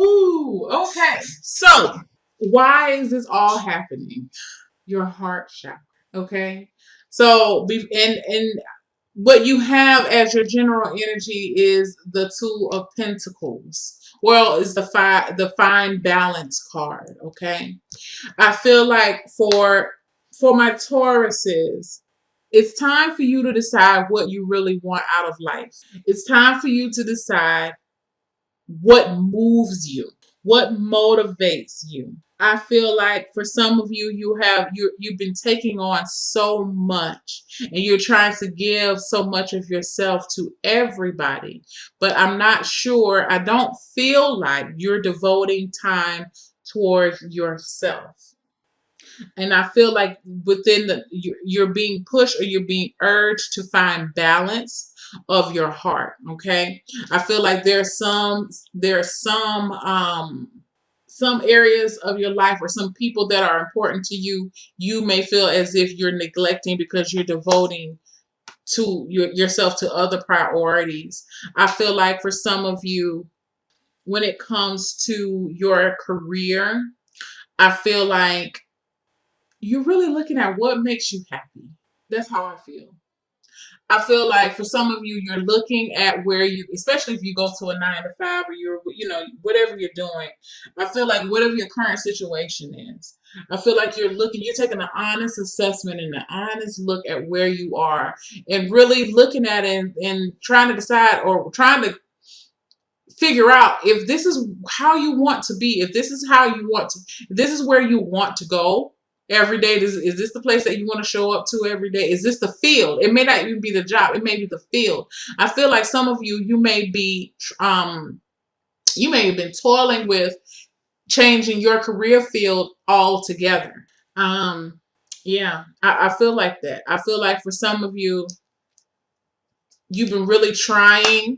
Woo. Okay. So, why is this all happening? Your heart chakra. Okay. So, and what you have as your general energy is the Two of Pentacles. Well, is the fine balance card. Okay. I feel like for my Tauruses, it's time for you to decide what you really want out of life. It's time for you to decide what moves you, what motivates you. I feel like for some of you, you've been taking on so much and you're trying to give so much of yourself to everybody, but I'm not sure. I don't feel like you're devoting time towards yourself. And I feel like within you're being pushed or you're being urged to find balance of your heart. Okay. I feel like there's some areas of your life or some people that are important to you, you may feel as if you're neglecting because you're devoting yourself to other priorities. I feel like for some of you, when it comes to your career, I feel like you're really looking at what makes you happy. That's how I feel. I feel like for some of you, you're looking at where you, especially if you go to a 9 to 5 or whatever you're doing. I feel like whatever your current situation is, I feel like you're taking an honest assessment and an honest look at where you are and really looking at it and trying to decide or trying to figure out if this is how you want to be, if this is how you want to, if this is where you want to go every day. Is this the place that you want to show up to every day? Is this the field? It may not even be the job. It may be the field. I feel like some of you, you may have been toiling with changing your career field altogether. Yeah, I feel like that. I feel like for some of you, you've been really trying,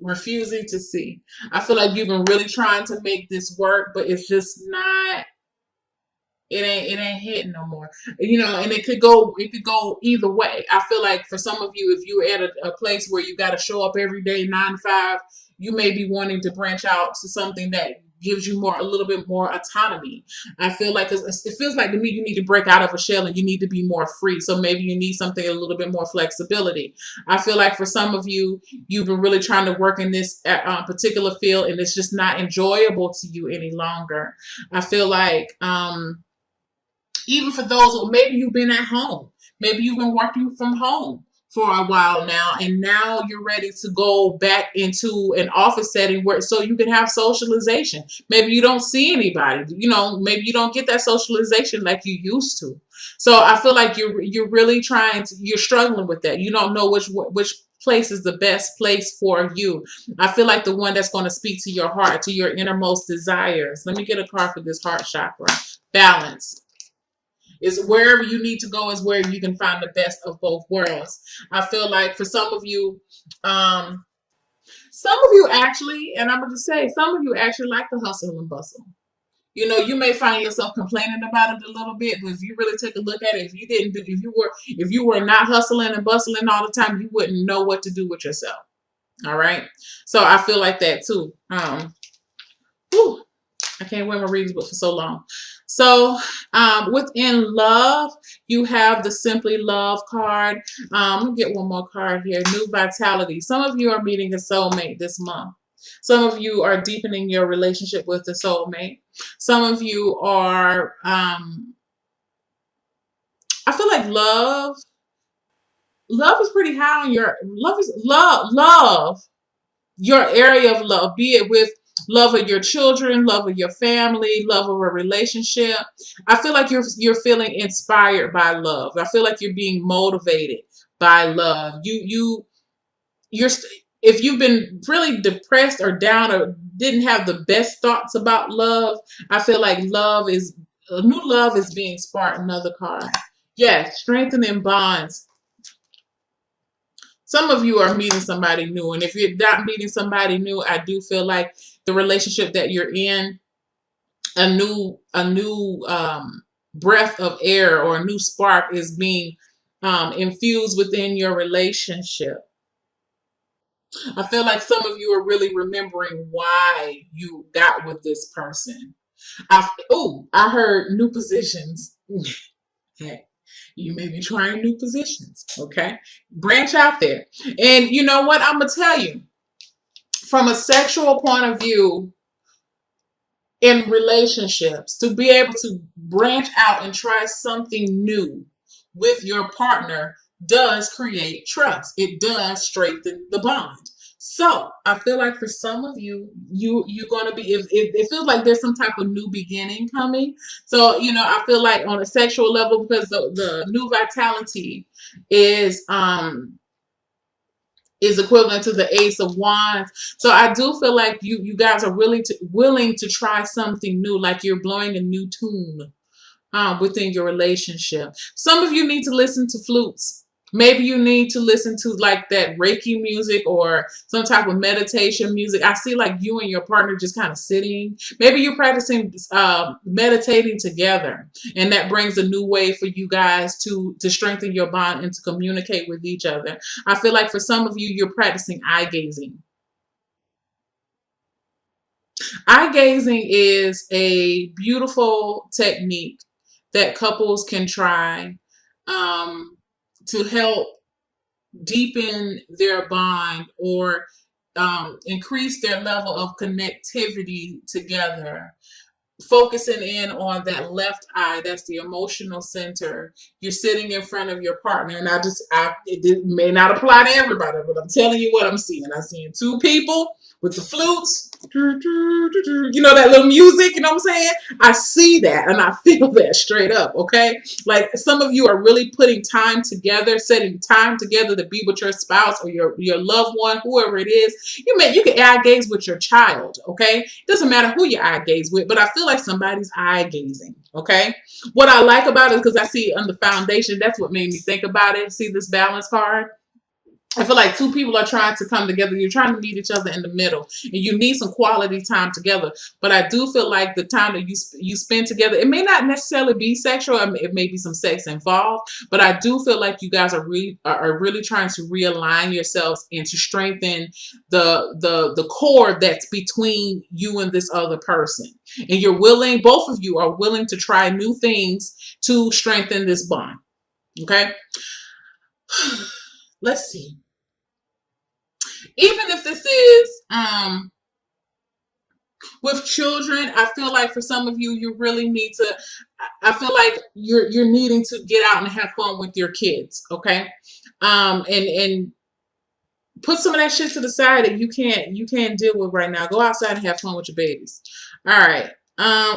refusing to see. I feel like you've been really trying to make this work, but it's just not. It ain't hitting no more. And it could go either way. I feel like for some of you, if you're at a place where you got to show up every day 9 to 5, you may be wanting to branch out to something that gives you a little bit more autonomy. I feel like 'cause it feels like to me you need to break out of a shell and you need to be more free. So maybe you need something a little bit more flexibility. I feel like for some of you, you've been really trying to work in this particular field and it's just not enjoyable to you any longer. I feel like even for those who maybe you've been at home, maybe you've been working from home for a while now, and now you're ready to go back into an office setting where so you can have socialization. Maybe you don't see anybody, maybe you don't get that socialization like you used to. So I feel like you're really you're struggling with that. You don't know which place is the best place for you. I feel like the one that's going to speak to your heart, to your innermost desires. Let me get a card for this heart chakra. Balance. Is wherever you need to go is where you can find the best of both worlds. I feel like for some of you actually, and I'm going to say, some of you actually like the hustle and bustle. You may find yourself complaining about it a little bit, but if you really take a look at it, if you were not hustling and bustling all the time, you wouldn't know what to do with yourself. All right. So I feel like that too. Whew, I can't wear my readings book for so long. So within love, you have the Simply Love card. Let me get one more card here. New Vitality. Some of you are meeting a soulmate this month. Some of you are deepening your relationship with the soulmate. Some of you are, I feel like love is pretty high on love, your area of love, be it with love of your children, love of your family, love of a relationship. I feel like you're feeling inspired by love. I feel like you're being motivated by love. You're if you've been really depressed or down or didn't have the best thoughts about love, I feel like new love is being sparked. Another card. Yes, strengthening bonds. Some of you are meeting somebody new, and if you're not meeting somebody new, I do feel like the relationship that you're in, a new breath of air or a new spark is being infused within your relationship. I feel like some of you are really remembering why you got with this person. I heard new positions. Hey, you may be trying new positions. Okay, branch out there. And you know what? I'm gonna tell you, from a sexual point of view, in relationships, to be able to branch out and try something new with your partner does create trust. It does strengthen the bond. So I feel like for some of you, you're gonna be, if it feels like there's some type of new beginning coming. So I feel like on a sexual level, because the new vitality is is equivalent to the Ace of Wands. So I do feel like you guys are really willing to try something new, like you're blowing a new tune within your relationship. Some of you need to listen to flutes. Maybe you need to listen to like that Reiki music or some type of meditation music. I see like you and your partner just kind of sitting. Maybe you're practicing meditating together, and that brings a new way for you guys to strengthen your bond and to communicate with each other. I feel like for some of you, you're practicing eye gazing. Eye gazing is a beautiful technique that couples can try to help deepen their bond or increase their level of connectivity together. Focusing in on that left eye, that's the emotional center. You're sitting in front of your partner, and it may not apply to everybody, but I'm telling you what I'm seeing. I'm seeing two people with the flutes, that little music, you know what I'm saying? I see that and I feel that straight up, okay? Like some of you are really putting time together, setting time together to be with your spouse or your loved one, whoever it is. You can eye gaze with your child, okay? It doesn't matter who you eye gaze with, but I feel like somebody's eye gazing, okay? What I like about it, because I see on the foundation, that's what made me think about it. See this balance card? I feel like two people are trying to come together. You're trying to meet each other in the middle, and you need some quality time together. But I do feel like the time that you spend together, it may not necessarily be sexual. It may be some sex involved. But I do feel like you guys are really trying to realign yourselves and to strengthen the cord that's between you and this other person. And both of you are willing to try new things to strengthen this bond. Okay. Let's see. Even if this is with children, I feel like for some of you, you really need to. I feel like you're needing to get out and have fun with your kids. Okay, and put some of that shit to the side that you can't deal with right now. Go outside and have fun with your babies. All right.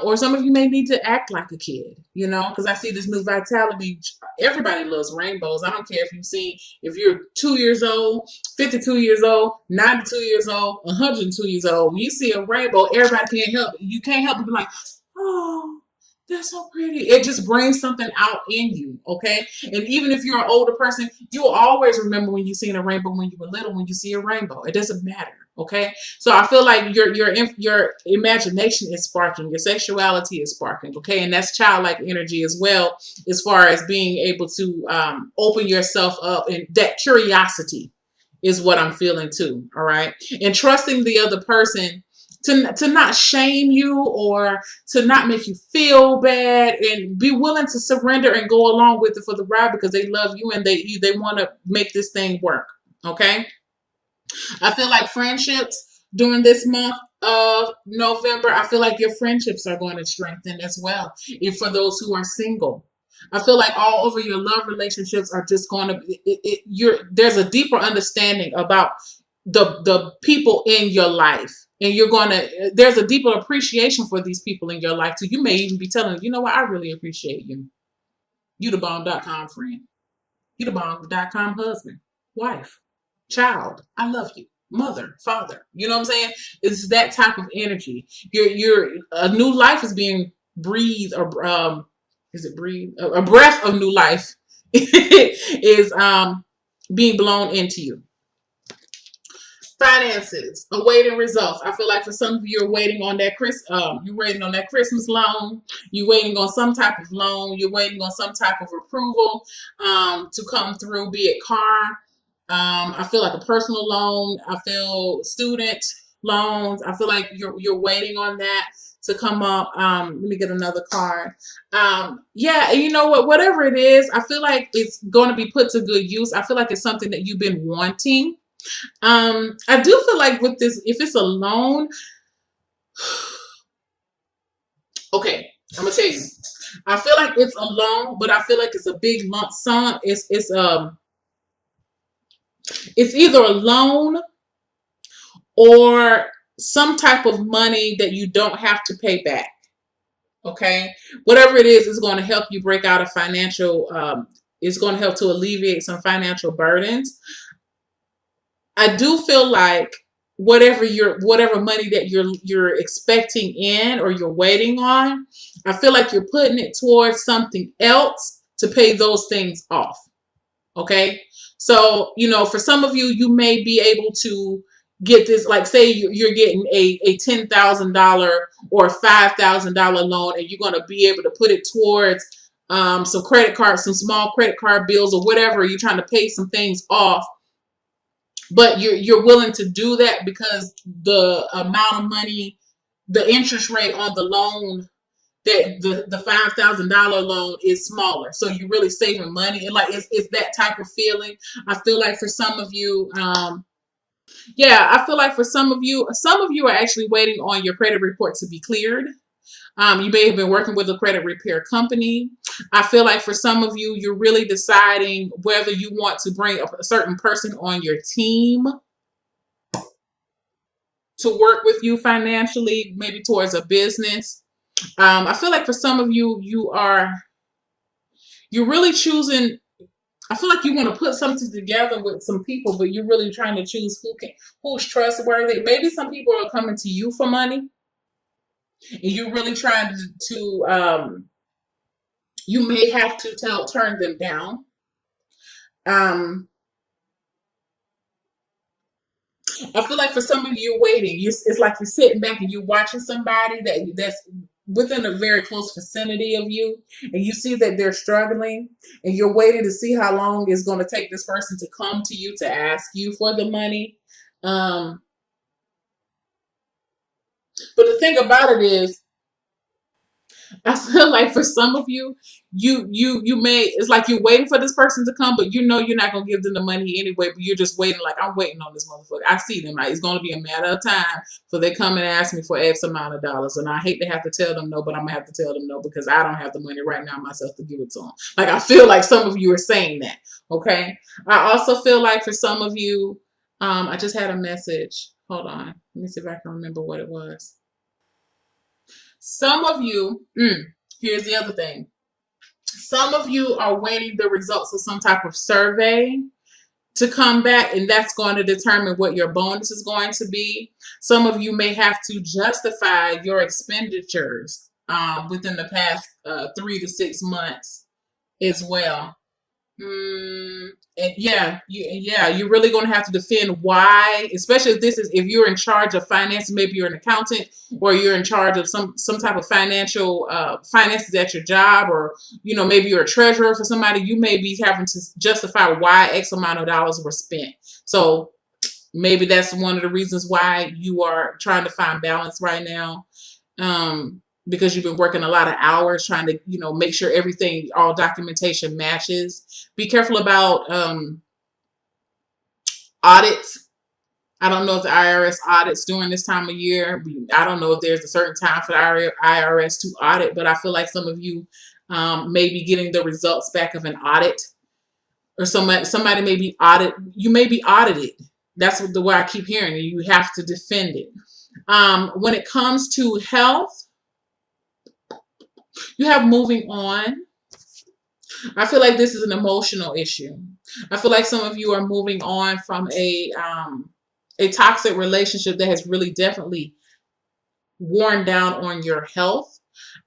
Or some of you may need to act like a kid, because I see this new vitality. Everybody loves rainbows. I don't care if you're 2 years old, 52 years old, 92 years old, 102 years old. When you see a rainbow, everybody can't help it. You can't help but be like, oh, that's so pretty. It just brings something out in you, okay? And even if you're an older person, you'll always remember when you seen a rainbow when you were little. When you see a rainbow, it doesn't matter, okay? So I feel like your imagination is sparking, your sexuality is sparking, okay? And that's childlike energy as well, as far as being able to open yourself up, and that curiosity is what I'm feeling too, all right? And trusting the other person to not shame you or to not make you feel bad, and be willing to surrender and go along with it for the ride, because they love you and they want to make this thing work. Okay. I feel like friendships during this month of November, I feel like your friendships are going to strengthen as well. And for those who are single, I feel like all over your love relationships are just going to, there's a deeper understanding about the people in your life. And there's a deeper appreciation for these people in your life too. You may even be telling them, you know what, I really appreciate you. You the bomb.com friend. You the bomb.com husband, wife, child. I love you. Mother, father. You know what I'm saying? It's that type of energy. A new life is being breathed, or is it breathe? A breath of new life is being blown into you. Finances, awaiting results. I feel like for some of you, you're waiting on that you're waiting on that Christmas loan. You're waiting on some type of loan. You're waiting on some type of approval to come through, be it car, I feel like a personal loan. I feel student loans. I feel like you're waiting on that to come up. Let me get another card. Yeah, and you know what? Whatever it is, I feel like it's going to be put to good use. I feel like it's something that you've been wanting. I do feel like with this, if it's a loan, okay, I'm gonna tell you. I feel like it's a loan, but I feel like it's a big lump sum. It's either a loan or some type of money that you don't have to pay back. Okay, whatever it is going to help you break out of financial. It's going to help to alleviate some financial burdens. I do feel like whatever money that you're expecting in or you're waiting on, I feel like you're putting it towards something else to pay those things off. Okay. So, for some of you, you may be able to get this, like say you're getting a $10,000 or $5,000 loan, and you're going to be able to put it towards some credit cards, some small credit card bills or whatever. You're trying to pay some things off, but you're willing to do that because the amount of money, the interest rate on the loan, that the $5,000 loan is smaller, so you're really saving money. And like it's that type of feeling. I feel like for some of you, yeah, I feel like for some of you are actually waiting on your credit report to be cleared. You may have been working with a credit repair company. I feel like for some of you, you're really deciding whether you want to bring a certain person on your team to work with you financially, maybe towards a business. I feel like for some of you, you're really choosing. I feel like you want to put something together with some people, but you're really trying to choose who's trustworthy. Maybe some people are coming to you for money, and you're really trying to you may have to turn them down. Um, I feel like for some of you, you're waiting. It's like you're sitting back and you're watching somebody that's within a very close vicinity of you, and you see that they're struggling, and you're waiting to see how long it's going to take this person to come to you to ask you for the money. Um, but the thing about it is, I feel like for some of you, you may it's like you're waiting for this person to come, but you know you're not gonna give them the money anyway. But you're just waiting, like I'm waiting on this motherfucker. I see them, like it's gonna be a matter of time for they come and ask me for X amount of dollars, and I hate to have to tell them no, but I'm gonna have to tell them no because I don't have the money right now myself to give it to them. Like I feel like some of you are saying that. Okay, I also feel like for some of you, I just had a message. Hold on, let me see if I can remember what it was. Some of you, here's the other thing. Some of you are waiting the results of some type of survey to come back, and that's going to determine what your bonus is going to be. Some of you may have to justify your expenditures within the past 3 to 6 months as well. And you're really going to have to defend why, especially if you're in charge of finance. Maybe you're an accountant or you're in charge of some type of financial finances at your job, or maybe you're a treasurer for somebody. You may be having to justify why X amount of dollars were spent. So maybe that's one of the reasons why you are trying to find balance right now. Because you've been working a lot of hours trying to, make sure everything, all documentation matches. Be careful about audits. I don't know if the IRS audits during this time of year. I don't know if there's a certain time for the IRS to audit, but I feel like some of you may be getting the results back of an audit, or somebody may be audited. You may be audited. That's the way I keep hearing it. You have to defend it. When it comes to health, you have moving on. I feel like this is an emotional issue. I feel like some of you are moving on from a toxic relationship that has really definitely worn down on your health.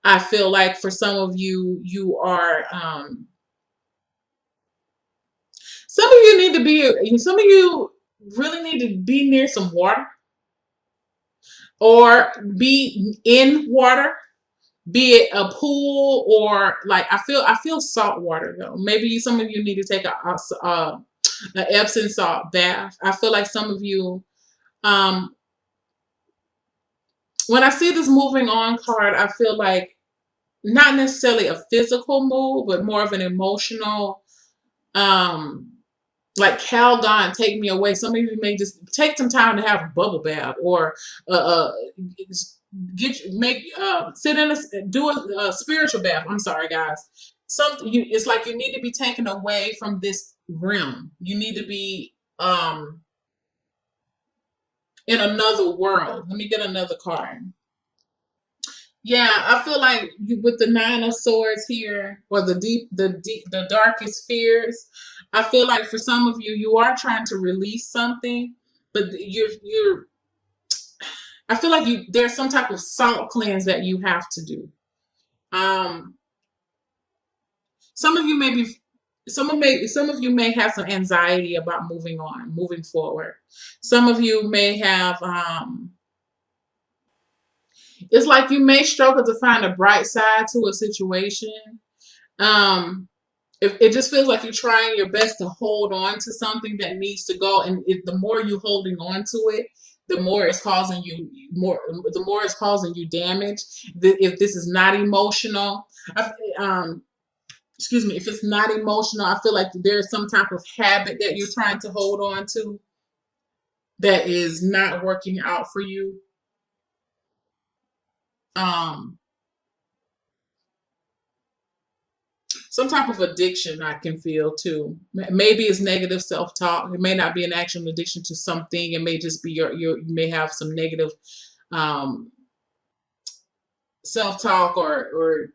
I feel like for some of you, you are some of you really need to be near some water or be in water. Be it a pool or like I feel salt water though. Maybe some of you need to take a an Epsom salt bath. I feel like some of you, um, when I see this moving on card, I feel like not necessarily a physical move, but more of an emotional, um, like Calgon, take me away. Some of you may just take some time to have a bubble bath, or get make sit in a do a spiritual bath. I'm sorry, guys. Something you it's like you need to be taken away from this realm. You need to be in another world. Let me get another card. Yeah, I feel like with the Nine of Swords here, or the darkest fears. I feel like for some of you, you are trying to release something, but you're. I feel like there's some type of salt cleanse that you have to do. Um, some of you may be, some of you may have some anxiety about moving on, moving forward. Some of you may have. It's like you may struggle to find a bright side to a situation. Um, it just feels like you're trying your best to hold on to something that needs to go, and the more you holding on to it, the more it's causing you damage. If this is not emotional, excuse me, if it's not emotional, I feel like there's some type of habit that you're trying to hold on to that is not working out for you. Um, some type of addiction I can feel too. Maybe it's negative self-talk. It may not be an actual addiction to something. It may just be you may have some negative um, self-talk, or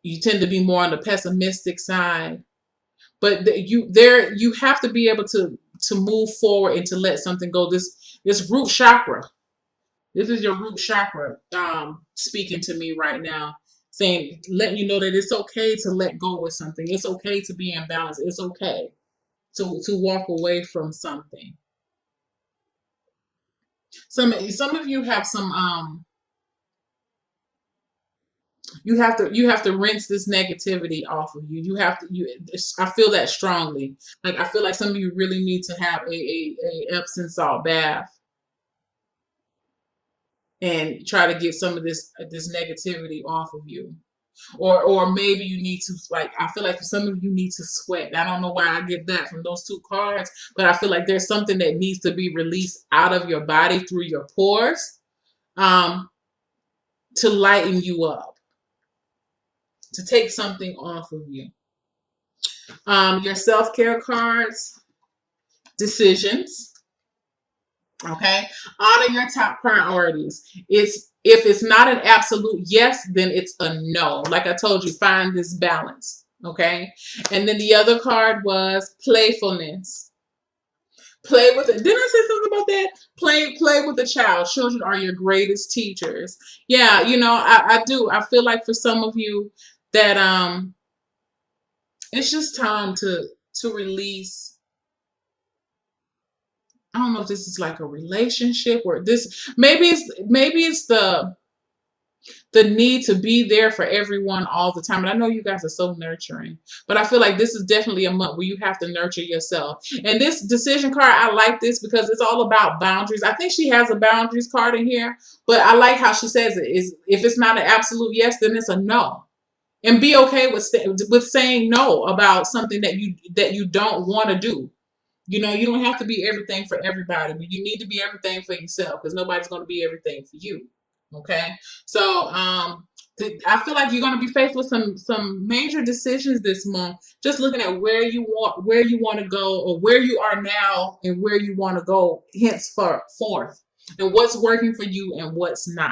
you tend to be more on the pessimistic side. But you have to be able to move forward and to let something go. This root chakra. This is your root chakra speaking to me right now, saying, letting you know that it's okay to let go with something. It's okay to be imbalanced. It's okay to walk away from something. Some of you have some you have to rinse this negativity off of you. You have to I feel that strongly. Like I feel like some of you really need to have a Epsom salt bath and try to get some of this negativity off of you. Or maybe you need to, like, I feel like some of you need to sweat. I don't know why I get that from those two cards, but I feel like there's something that needs to be released out of your body through your pores, um, to lighten you up, to take something off of you. Your self-care cards, decisions. Okay, honor your top priorities. If it's not an absolute yes, then it's a no. Like I told you, find this balance. Okay, and then the other card was playfulness. Play with it. Didn't I say something about that? Play with the child. Children are your greatest teachers. Yeah, I do. I feel like for some of you that it's just time to release. I don't know if this is like a relationship, or this maybe it's the need to be there for everyone all the time. And I know you guys are so nurturing, but I feel like this is definitely a month where you have to nurture yourself. And this decision card, I like this because it's all about boundaries. I think she has a boundaries card in here, but I like how she says it is, if it's not an absolute yes, then it's a no. And be okay with saying no about something that you don't want to do. You don't have to be everything for everybody, but you need to be everything for yourself, because nobody's going to be everything for you. Okay, so I feel like you're going to be faced with some major decisions this month. Just looking at where you want to go, or where you are now, and where you want to go henceforth, and what's working for you and what's not.